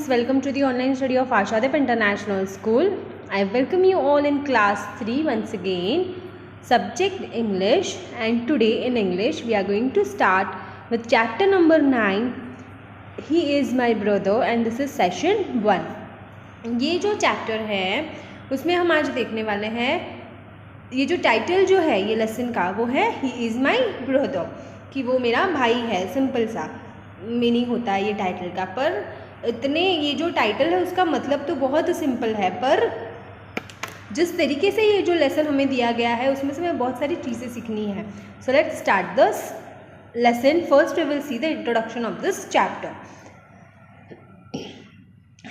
students, welcome to the online study of Ashadep International School. I welcome you all in class 3 once again, subject English, and today in English we are going to start with chapter number 9, He is my brother, and this is session 1. ये जो chapter है उसमें हम आज देखने वाले हैं, ये जो टाइटल जो है ये लेसन का वो है ही इज़ माई ब्रदर, कि वो मेरा भाई है. सिंपल सा मीनिंग होता है ये टाइटल का, पर इतने ये जो टाइटल है उसका मतलब तो बहुत सिंपल है, पर जिस तरीके से ये जो लेसन हमें दिया गया है उसमें से हमें बहुत सारी चीज़ें सीखनी है. So let's start this lesson. First we will see the introduction of this chapter.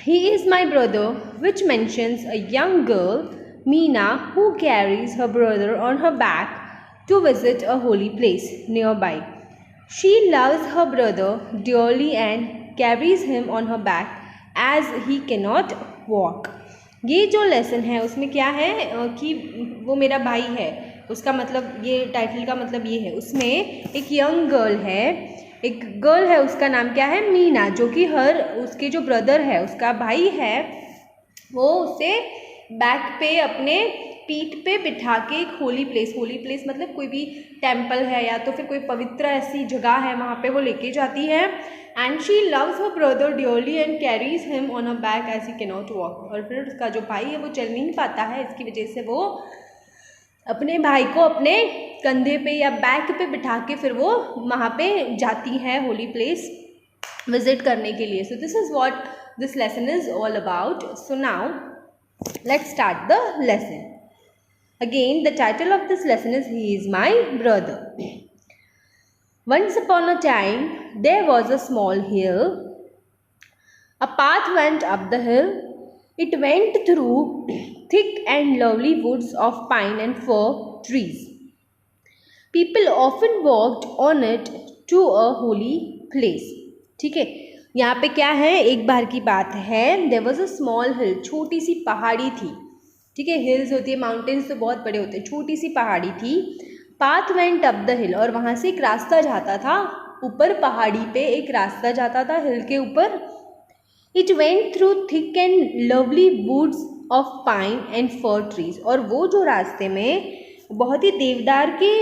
He is my brother, which mentions a young girl, Meena, who carries her brother on her back to visit a holy place nearby. She loves her brother dearly and carries him on her back as he cannot walk. ये जो lesson है उसमें क्या है कि वो मेरा भाई है, उसका मतलब ये टाइटल का मतलब ये है. उसमें एक यंग गर्ल है, एक गर्ल है, उसका नाम क्या है, मीना, जो कि उसके जो ब्रदर है, उसका भाई है, वो उसे बैक पे अपने पीठ पे बिठा के एक होली प्लेस मतलब कोई भी टेम्पल है या तो फिर कोई पवित्र ऐसी जगह है वहाँ पे वो लेके जाती है. And she loves her brother dearly and carries him on a back as he can not walk. और फिर उसका जो भाई है वो चल नहीं पाता है, इसकी वजह से वो अपने भाई को अपने कंधे पे या बैक पे बिठा के फिर वो वहाँ पे जाती है होली प्लेस विजिट करने के लिए. So this is what this lesson is all about. So now let's start the lesson. Again the title of this lesson is he is my brother. Once upon a time there was a small hill. A path went up the hill. It went through thick and lovely woods of pine and fir trees. People often walked on it to a holy place. ठीक है, यहाँ पे क्या है, एक बार की बात है. There was a small hill, छोटी सी पहाड़ी थी. ठीक है, हिल्स होती है, माउंटेन्स तो बहुत बड़े होते हैं, छोटी सी पहाड़ी थी. Path went up the hill, और वहाँ से एक रास्ता जाता था ऊपर, पहाड़ी पे एक रास्ता जाता था हिल के ऊपर. It went through thick and lovely woods of pine and fir trees. और वो जो रास्ते में बहुत ही देवदार के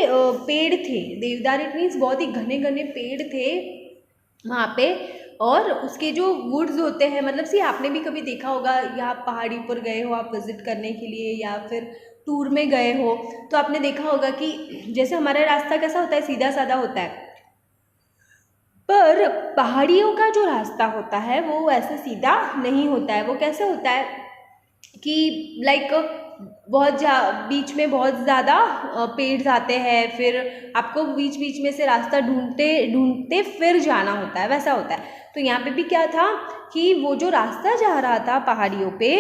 पेड़ थे. देवदार इट मीन्स बहुत ही घने घने पेड़ थे वहाँ पे. और उसके जो वुड्स होते हैं, मतलब सी आपने भी कभी देखा होगा, या पहाड़ी पर गए हो आप विजिट करने के लिए या फिर टूर में गए हो, तो आपने देखा होगा कि जैसे हमारा रास्ता कैसा होता है, सीधा साधा होता है, पर पहाड़ियों का जो रास्ता होता है वो ऐसे सीधा नहीं होता है. वो कैसे होता है कि लाइक बीच में बहुत ज़्यादा पेड़ आते हैं, फिर आपको बीच बीच में से रास्ता ढूंढते ढूंढते फिर जाना होता है, वैसा होता है. तो यहाँ पे भी क्या था कि वो जो रास्ता जा रहा था पहाड़ियों पे,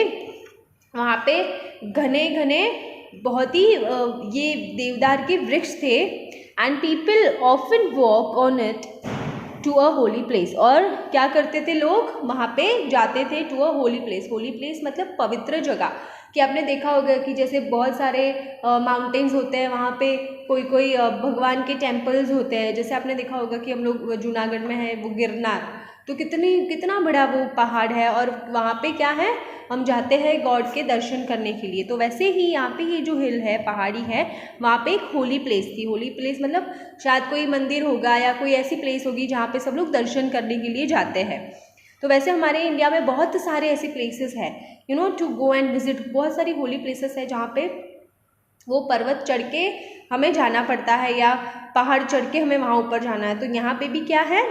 वहाँ पे घने घने बहुत ही ये देवदार के वृक्ष थे. And people often walk on it to a holy place. और क्या करते थे लोग, वहाँ पे जाते थे to a holy place. Holy place मतलब पवित्र जगह. कि आपने देखा होगा कि जैसे बहुत सारे माउंटेन्स होते हैं, वहाँ पे कोई कोई भगवान के टेम्पल्स होते हैं. जैसे आपने देखा होगा कि हम लोग जूनागढ़ में है वो गिरनार, तो कितना बड़ा वो पहाड़ है, और वहाँ पे क्या है, हम जाते हैं गॉड के दर्शन करने के लिए. तो वैसे ही यहाँ पे ये जो हिल है, पहाड़ी है, वहाँ पे एक होली प्लेस थी. होली प्लेस मतलब शायद कोई मंदिर होगा या कोई ऐसी प्लेस होगी जहाँ पे सब लोग दर्शन करने के लिए जाते हैं. तो वैसे हमारे इंडिया में बहुत सारे ऐसे प्लेसेस हैं, you know, to go and visit. बहुत सारी होली प्लेसेस है जहाँ पे वो पर्वत चढ़ के हमें जाना पड़ता है या पहाड़ चढ़ के हमें वहाँ ऊपर जाना है. तो यहाँ पे भी क्या है,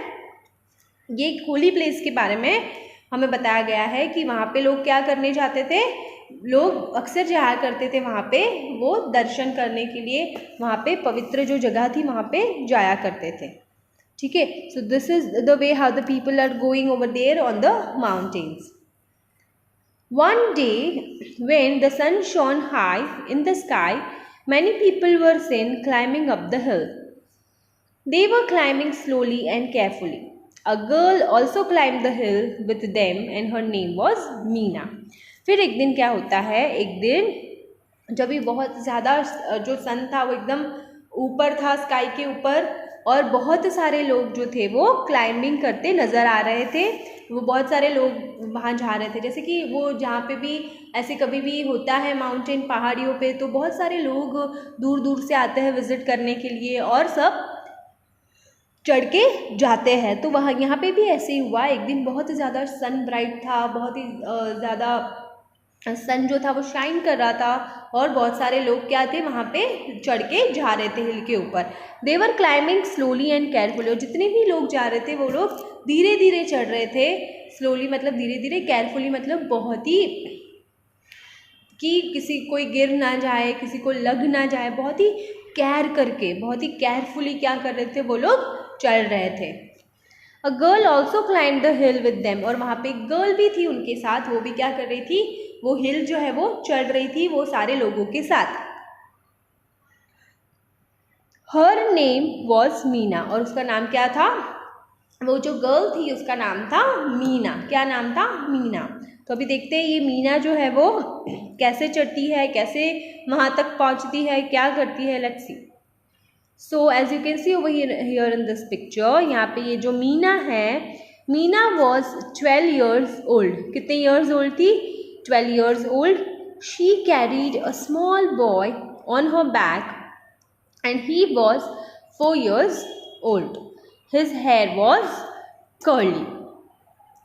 ये एक होली प्लेस के बारे में हमें बताया गया है कि वहाँ पे लोग क्या करने जाते थे, लोग अक्सर जाया करते थे वहाँ पे वो दर्शन करने के लिए. वहाँ पे पवित्र जो जगह थी वहाँ पे जाया करते थे. ठीक है, so this is the way how the people are going over there on the mountains. One day when the sun shone high in the sky, many people were seen climbing up the hill. They were climbing slowly and carefully. A girl also climbed the hill with them and her name was Meena. फिर एक दिन क्या होता है, एक दिन जब भी बहुत ज़्यादा जो सन था वो एकदम ऊपर था, स्काई के ऊपर, और बहुत सारे लोग जो थे वो क्लाइंबिंग करते नज़र आ रहे थे. वो बहुत सारे लोग वहाँ जा रहे थे। जैसे कि वो जहाँ पे भी ऐसे कभी भी होता है माउंटेन पहाड़ियों पे, तो बहुत सारे लोग दूर दूर से आते हैं विज़िट करने के लिए और सब चढ़ के जाते हैं। तो वहाँ यहाँ पे भी ऐसे ही हुआ। एक दिन बहुत ज़्यादा सन ब्राइट था, बहुत ही ज़्यादा सन जो था वो शाइन कर रहा था और बहुत सारे लोग क्या थे वहाँ पे चढ़ के जा रहे थे हिल के ऊपर। They were climbing slowly and carefully, और जितने भी लोग जा रहे थे वो लोग धीरे धीरे चढ़ रहे थे। स्लोली मतलब धीरे धीरे, केयरफुली मतलब बहुत ही कि किसी कोई गिर ना जाए, किसी को लग ना जाए, बहुत ही केयर करके, बहुत ही केयरफुली क्या कर रहे थे वो लोग चल रहे थे। A girl also climb the hill with them, और वहाँ पे एक गर्ल भी थी उनके साथ, वो भी क्या कर रही थी, वो हिल जो है वो चढ़ रही थी वो सारे लोगों के साथ। हर नेम वॉज मीना, और उसका नाम क्या था, वो जो गर्ल थी उसका नाम था मीना। क्या नाम था, मीना। तो अभी देखते हैं ये मीना जो है वो कैसे चढ़ती है, कैसे वहाँ तक पहुँचती है, क्या करती है। Let's see. So as you can see over here in this picture, यहाँ पे ये जो मीना है, मीना वॉज 12 years ओल्ड। कितने ईयर्स ओल्ड थी, 12 years old. She carried a small boy on her back and he was 4 years old. His hair was curly.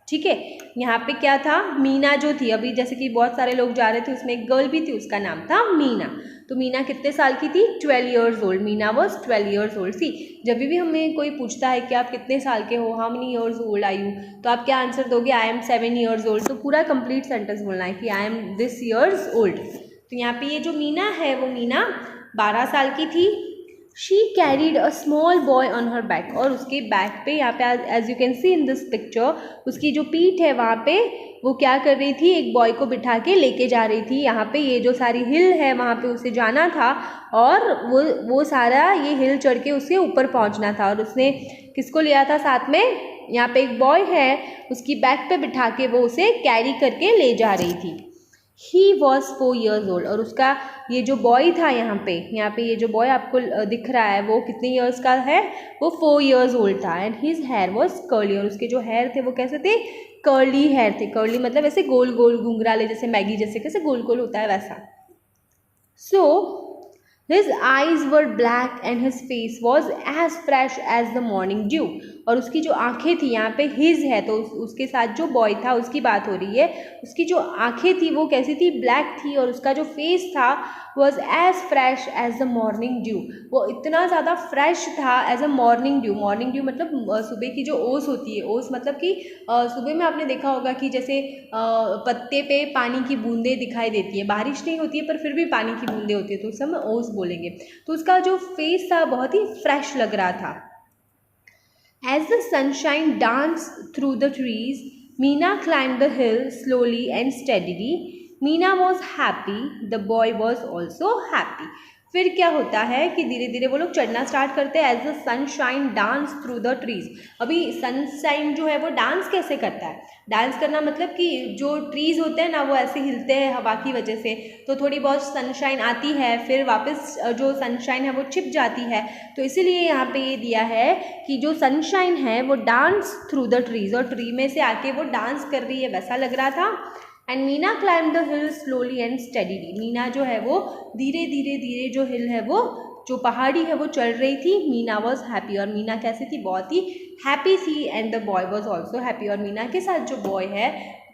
ठीक है, यहाँ पे क्या था, मीना जो थी, अभी जैसे कि बहुत सारे लोग जा रहे थे उसमें एक गर्ल भी थी, उसका नाम था मीना। तो मीना कितने साल की थी, 12 years old। Meena was 12 years old। सी जब भी हमें कोई पूछता है कि आप कितने साल के हो, how many years old are you, तो आप क्या आंसर दोगे, आई एम 7 years old। तो पूरा कंप्लीट सेंटेंस बोलना है कि I am this years old. तो यहाँ पे ये जो मीना है वो मीना 12 साल की थी। She carried a small boy on her back, और उसके बैक पे यहाँ पे as you can see in this picture, उसकी जो पीठ है वहाँ पे वो क्या कर रही थी, एक बॉय को बिठा के लेके जा रही थी। यहाँ पे ये जो सारी हिल है वहाँ पे उसे जाना था और वो सारा ये हिल चढ़ के उसे ऊपर पहुँचना था, और उसने किसको लिया था साथ में, यहाँ पे एक बॉय है उसकी बैक पे बिठा के वो उसे कैरी करके ले जा रही थी। He was 4 years old, और उसका ये जो बॉय था यहाँ पे ये जो बॉय आपको दिख रहा है वो कितने ईयर्स का है, वो 4 years old था। And his hair was curly, और उसके जो हेयर थे वो कैसे थे, कर्ली हेयर थे। कर्ली मतलब ऐसे गोल गोल घुंघराले, जैसे मैगी जैसे कैसे गोल गोल होता है वैसा। So his eyes were black and his face was as fresh as the morning dew, और उसकी जो आंखें थी, यहाँ पे हिज है तो उसके साथ जो बॉय था उसकी बात हो रही है, उसकी जो आंखें थी वो कैसी थी, ब्लैक थी, और उसका जो फेस था was as fresh as the morning dew, वो इतना ज़्यादा फ्रेश था as a morning dew. Morning dew मतलब सुबह की जो ओस होती है, ओस मतलब कि सुबह में आपने देखा होगा कि जैसे पत्ते पे पानी की बूंदें दिखाई देती है, बारिश नहीं होती है पर फिर भी पानी की बूंदें होती है, तो उस समय ओस बोलेंगे। तो उसका जो फेस था बहुत ही फ्रेश लग रहा था। As the sunshine danced through the trees, Meena climbed the hill slowly and steadily. Meena was happy. The boy was also happy. फिर क्या होता है कि धीरे धीरे वो लोग चढ़ना स्टार्ट करते हैं। As the sunshine dance through the trees. अभी सनशाइन जो है वो डांस कैसे करता है, डांस करना मतलब कि जो ट्रीज होते हैं ना वो ऐसे हिलते हैं हवा की वजह से, तो थोड़ी बहुत सनशाइन आती है, फिर वापस जो सनशाइन है वो छिप जाती है। तो इसीलिए यहाँ पे ये दिया है कि जो सनशाइन है वो डांस थ्रू द ट्रीज, और ट्री में से आके वो डांस कर रही है वैसा लग रहा था। And Meena climb the hill slowly and steadily. Meena जो है वो धीरे धीरे जो हिल है वो जो पहाड़ी है वो चढ़ रही थी। मीना वॉज हैप्पी, और मीना कैसी थी, बहुत ही हैप्पी थी। And the boy was also happy, और मीना के साथ जो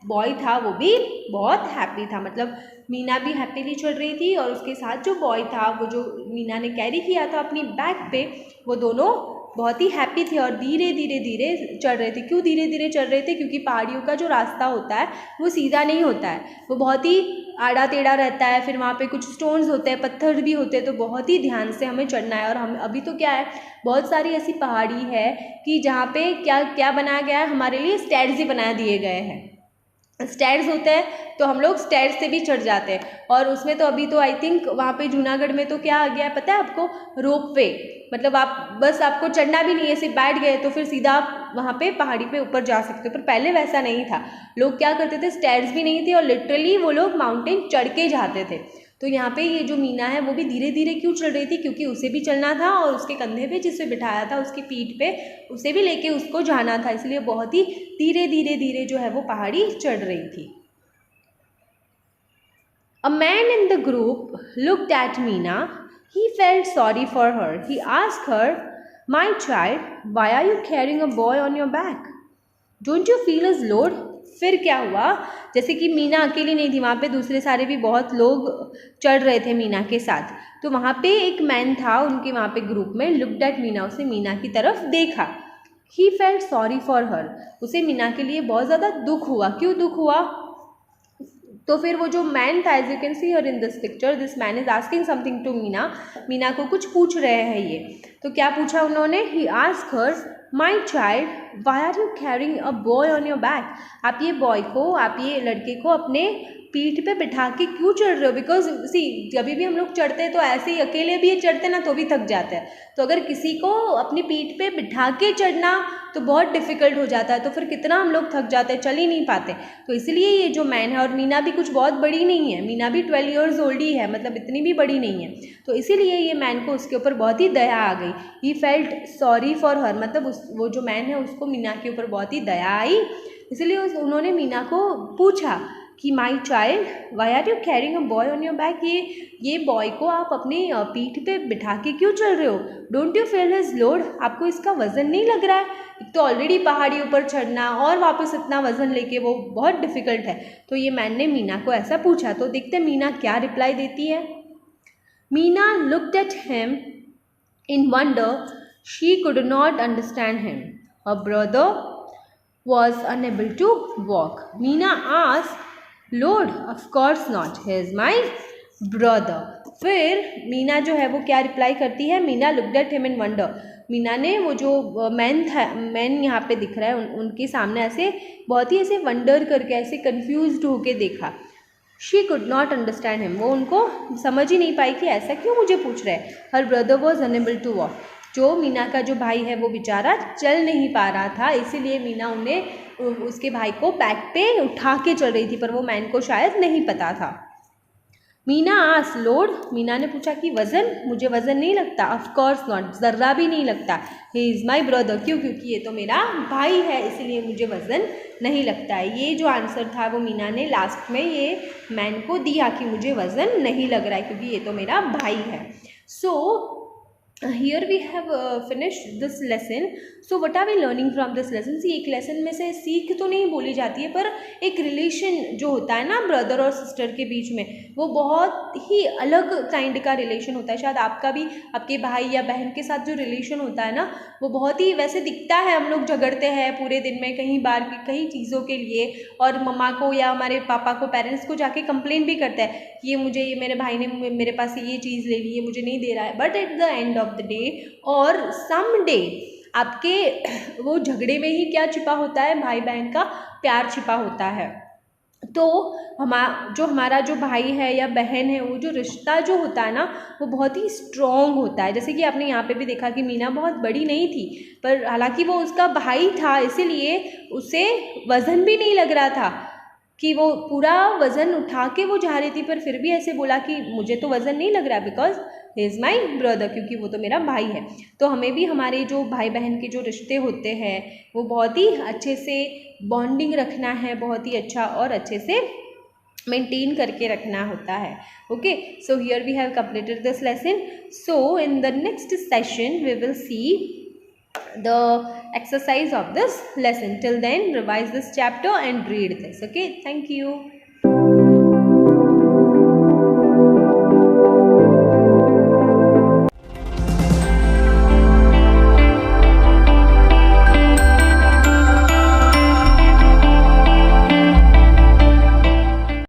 बॉय था वो भी बहुत हैप्पी था। मतलब मीना भी हैप्पीली चढ़ रही थी और उसके साथ जो बॉय था वो जो मीना ने कैरी किया था अपनी बैक पे, वो दोनों बहुत ही हैप्पी थे और धीरे धीरे चढ़ रहे थे। क्यों धीरे धीरे चढ़ रहे थे, क्योंकि पहाड़ियों का जो रास्ता होता है वो सीधा नहीं होता है, वो बहुत ही आड़ा टेढ़ा रहता है। फिर वहाँ पे कुछ स्टोन्स होते हैं, पत्थर भी होते हैं, तो बहुत ही ध्यान से हमें चढ़ना है। और हम अभी तो क्या है, बहुत सारी ऐसी पहाड़ी है कि जहाँ पे क्या क्या बनाया गया है, हमारे लिए स्टेयर्स ही बना दिए गए हैं। स्टेयर्स होते हैं तो हम लोग स्टेयर्स से भी चढ़ जाते हैं। और उसमें तो अभी तो आई थिंक वहाँ पे जूनागढ़ में तो क्या आ गया है पता है आपको, रोप वे। मतलब आप बस आपको चढ़ना भी नहीं है, सिर्फ बैठ गए तो फिर सीधा आप वहाँ पे पहाड़ी पे ऊपर जा सकते हो। पर पहले वैसा नहीं था, लोग क्या करते थे, स्टेयर्स भी नहीं थे और लिटरली वो लोग माउंटेन चढ़ के जाते थे। तो यहाँ पे ये जो मीना है वो भी धीरे धीरे क्यों चल रही थी, क्योंकि उसे भी चलना था और उसके कंधे पे जिसे बिठाया था उसकी पीठ पे उसे भी लेके उसको जाना था, इसलिए बहुत ही धीरे धीरे धीरे जो है वो पहाड़ी चढ़ रही थी। A man in the group looked at Meena. He felt sorry for her. He asked her, "My child, why are you carrying a boy on your back? Don't you feel his load?" फिर क्या हुआ, जैसे कि मीना अकेली नहीं थी, वहाँ पे दूसरे सारे भी बहुत लोग चढ़ रहे थे मीना के साथ। तो वहाँ पे एक मैन था उनके वहाँ पे ग्रुप में, लुक्ड एट मीना, उसने मीना की तरफ देखा। He felt sorry for her, उसे मीना के लिए बहुत ज़्यादा दुख हुआ। क्यों दुख हुआ? तो फिर वो जो मैन था, as you can see here in this picture, this man is asking something to Meena. Meena को कुछ पूछ रहे हैं ये। तो क्या पूछा उन्होंने? He ask her, my child, why are you carrying a boy on your back? आप ये बॉय को, आप ये लड़के को अपने पीठ पे बिठा के क्यों चढ़ रहे हो? बिकॉज सी, जब भी हम लोग चढ़ते हैं तो ऐसे ही अकेले भी चढ़ते ना तो भी थक जाते हैं, तो अगर किसी को अपनी पीठ पे बिठा के चढ़ना तो बहुत डिफिकल्ट हो जाता है, तो फिर कितना हम लोग थक जाते हैं, चल ही नहीं पाते। तो इसलिए ये जो मैन है, और मीना भी कुछ बहुत बड़ी नहीं है, मीना भी 12 years ओल्ड ही है, मतलब इतनी भी बड़ी नहीं है, तो इसीलिए ये मैन को उसके ऊपर बहुत ही दया आ गई। He felt sorry for her, मतलब वो जो मैन है उसको मीना के ऊपर बहुत ही दया आई, इसलिए उन्होंने मीना को पूछा कि my child, why are you carrying a boy on your back? ये बॉय को आप अपनी पीठ पे बिठा के क्यों चल रहे हो? Don't you feel his load? आपको इसका वज़न नहीं लग रहा है? एक तो ऑलरेडी पहाड़ी ऊपर चढ़ना और वापस इतना वज़न लेके वो बहुत डिफ़िकल्ट है। तो ये मैन ने मीना को ऐसा पूछा, तो देखते हैं मीना क्या रिप्लाई देती है। Meena looked at him in wonder, she could not understand him, her brother was unable to walk. Meena asked, Lord, of course not. He is my brother. फिर मीना जो है वो क्या रिप्लाई करती है? Meena looked at him in wonder. Meena ने वो जो मैन यहाँ पे दिख रहा है उनके सामने ऐसे बहुत ही ऐसे वंडर करके, ऐसे कंफ्यूज्ड होके देखा। She could not understand him, वो उनको समझ ही नहीं पाई कि ऐसा क्यों मुझे पूछ रहे हैं। Her brother was unable to walk, जो मीना का जो भाई है वो बेचारा चल नहीं पा रहा था, इसीलिए मीना उन्हें उसके भाई को बैक पे उठा के चल रही थी, पर वो मैन को शायद नहीं पता था। मीना आस लोड, मीना ने पूछा कि वज़न, मुझे वज़न नहीं लगता। ऑफ कोर्स नॉट, ज़र्रा भी नहीं लगता। ही इज़ माई ब्रदर, क्यों? क्योंकि ये तो मेरा भाई है, इसलिए मुझे वज़न नहीं लगता है। ये जो आंसर था वो मीना ने लास्ट में ये मैन को दिया कि मुझे वज़न नहीं लग रहा है क्योंकि ये तो मेरा भाई है। सो here we have finished this lesson. So what are we learning from this lesson? See, एक लेसन में से सीख तो नहीं बोली जाती है, पर एक रिलेशन जो होता है ना ब्रदर और सिस्टर के बीच में, वो बहुत ही अलग काइंड का रिलेशन होता है। शायद आपका भी आपके भाई या बहन के साथ जो रिलेशन होता है ना, वो बहुत ही वैसे दिखता है। हम लोग झगड़ते हैं पूरे दिन में कई बार कई चीज़ों के लिए, और मम्मा को या हमारे पापा को, पेरेंट्स को जाके कंप्लेन भी करते हैं, ये मुझे, ये मेरे भाई ने मेरे पास ये चीज़ ले ली है, मुझे नहीं दे रहा है। But at the end of the day और सम डे आपके वो झगड़े में ही क्या छिपा होता है? भाई बहन का प्यार छिपा होता है। तो हमारा जो भाई है या बहन है, वो जो रिश्ता जो होता है ना, वो बहुत ही स्ट्रॉन्ग होता है। जैसे कि आपने यहाँ पे भी देखा कि मीना बहुत बड़ी नहीं थी, पर हालांकि वो उसका भाई था, इसीलिए उसे वज़न भी नहीं लग रहा था कि वो पूरा वज़न उठा के वो जा रही थी, पर फिर भी ऐसे बोला कि मुझे तो वज़न नहीं लग रहा, because he is my brother, क्योंकि वो तो मेरा भाई है। तो हमें भी हमारे जो भाई बहन के जो रिश्ते होते हैं वो बहुत ही अच्छे से बॉन्डिंग रखना है, बहुत ही अच्छा और अच्छे से मेंटेन करके रखना होता है। Okay, so here we have completed this lesson. So in the next session we will see the exercise of this lesson. Till then, revise this chapter and read this. Okay, thank you.